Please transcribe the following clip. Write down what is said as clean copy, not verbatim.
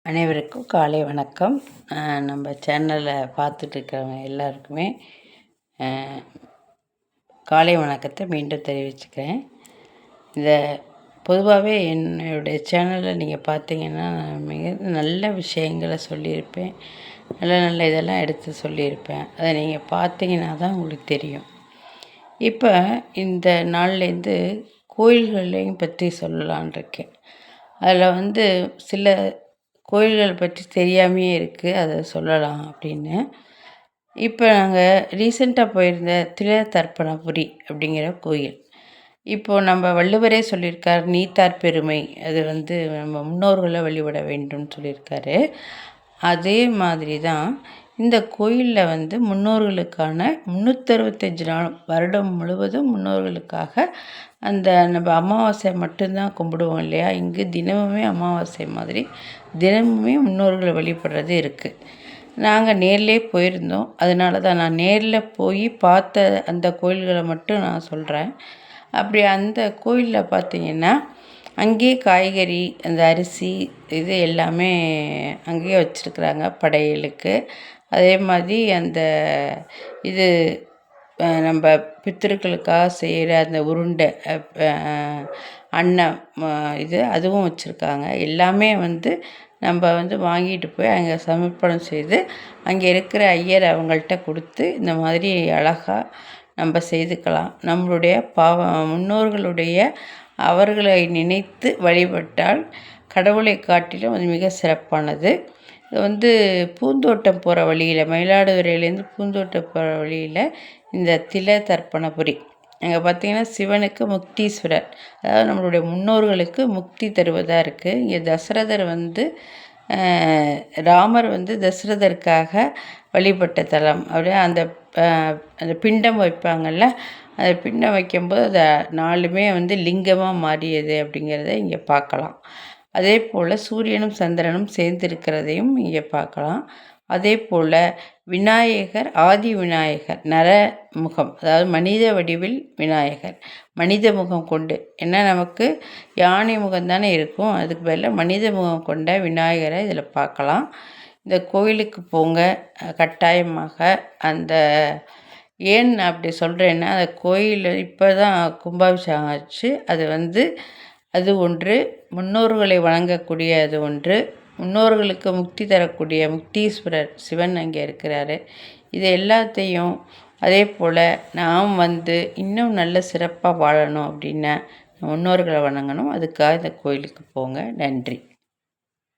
அனைவருக்கும் காலை வணக்கம். நம்ம சேனலில் பார்த்துட்ருக்கிறவங்க எல்லாருக்குமே காலை வணக்கத்தை மீண்டும் தெரிவிச்சுக்கிறேன். இந்த பொதுவாகவே என்னுடைய சேனலில் நீங்கள் பார்த்தீங்கன்னா மிக நல்ல விஷயங்களை சொல்லியிருப்பேன், நல்ல நல்ல இதெல்லாம் எடுத்து சொல்லியிருப்பேன். அதை நீங்கள் பார்த்தீங்கன்னா தான் உங்களுக்கு தெரியும். இப்போ இந்த நாள்லேருந்து கோயில்களையும் பற்றி சொல்லலான் இருக்கேன். அதில் சில கோயில்கள் பற்றி தெரியாமையே இருக்குது, அதை சொல்லலாம் அப்படின்னு. இப்போ நாங்கள் ரீசெண்டாக போயிருந்த திலதர்ப்பணபுரி அப்படிங்கிற கோயில். இப்போது நம்ம வள்ளுவரே சொல்லியிருக்கார், நீத்தார் பெருமை, அது நம்ம முன்னோர்களை வழிபட வேண்டும்னு சொல்லியிருக்காரு. அதே மாதிரி தான் இந்த கோயிலில் முன்னோர்களுக்கான 365 நாளும் வருடம் முழுவதும் முன்னோர்களுக்காக நம்ம அமாவாசை மட்டும்தான் கும்பிடுவோம் இல்லையா, இங்கு தினமுமே அமாவாசை மாதிரி தினமுமே முன்னோர்களை வழிபடுறது இருக்குது. நாங்கள் நேர்லேயே போயிருந்தோம், அதனால தான் நான் நேரில் போய் பார்த்த அந்த கோயில்களை மட்டும் நான் சொல்கிறேன். அப்படி அந்த கோயிலில் பார்த்திங்கன்னா அங்கேயே காய்கறி, அந்த அரிசி, இது எல்லாமே அங்கேயே வச்சுருக்குறாங்க படையலுக்கு. அதே மாதிரி இது நம்ம பித்திருக்களுக்காக செய்கிற அந்த உருண்டை அன்னம், அதுவும் வச்சுருக்காங்க. எல்லாமே நம்ம வாங்கிட்டு போய் அங்கே சமர்ப்பணம் செய்து அங்கே இருக்கிற ஐயர் அவங்கள்ட்ட கொடுத்து இந்த மாதிரி அழகாக நம்ம செய்துக்கலாம். நம்மளுடைய முன்னோர்களுடைய அவர்களை நினைத்து வழிபட்டால் கடவுளை காட்டிலும் அது மிக சிறப்பானது. இது பூந்தோட்டம் போகிற வழியில், மயிலாடுதுறையிலேருந்து பூந்தோட்டம் போகிற வழியில் இந்த திலதர்ப்பணபுரி அங்கே பார்த்திங்கன்னா சிவனுக்கு முக்தீஸ்வரர், அதாவது நம்மளுடைய முன்னோர்களுக்கு முக்தி தருவதாக இருக்குது. இங்கே தசரதர் ராமர் தசரதருக்காக வழிபட்ட தலம். அப்படியே அந்த பிண்டம் வைப்பாங்கள்ல, அந்த பிண்டம் வைக்கும்போது அதை 4மே லிங்கமாக மாறியது அப்படிங்கிறத இங்கே பார்க்கலாம். அதே போல் சூரியனும் சந்திரனும் சேர்ந்திருக்கிறதையும் இங்கே பார்க்கலாம். அதே போல் விநாயகர், ஆதி விநாயகர் நரமுகம், அதாவது மனித வடிவில் விநாயகர், மனித முகம் கொண்டு, ஏன்னா நமக்கு யானை முகம் தானே இருக்கும், அதுக்கு பதிலாக மனித முகம் கொண்ட விநாயகரை இதில் பார்க்கலாம். இந்த கோயிலுக்கு போங்க கட்டாயமாக. ஏன் அப்படி சொல்கிறேன்னா, அந்த கோயில் இப்போ தான் கும்பாபிஷேகம் ஆச்சு. அது ஒன்று, முன்னோர்களை வணங்கக்கூடிய அது ஒன்று, முன்னோர்களுக்கு முக்தி தரக்கூடிய முக்தீஸ்வரர் சிவன் அங்கே இருக்கிறாரு. இது எல்லாத்தையும் அதே போல் நாம் இன்னும் நல்ல சிறப்பாக வாழணும் அப்படின்னா முன்னோர்களை வணங்கணும். அதுக்காக இந்த கோயிலுக்கு போங்க. நன்றி.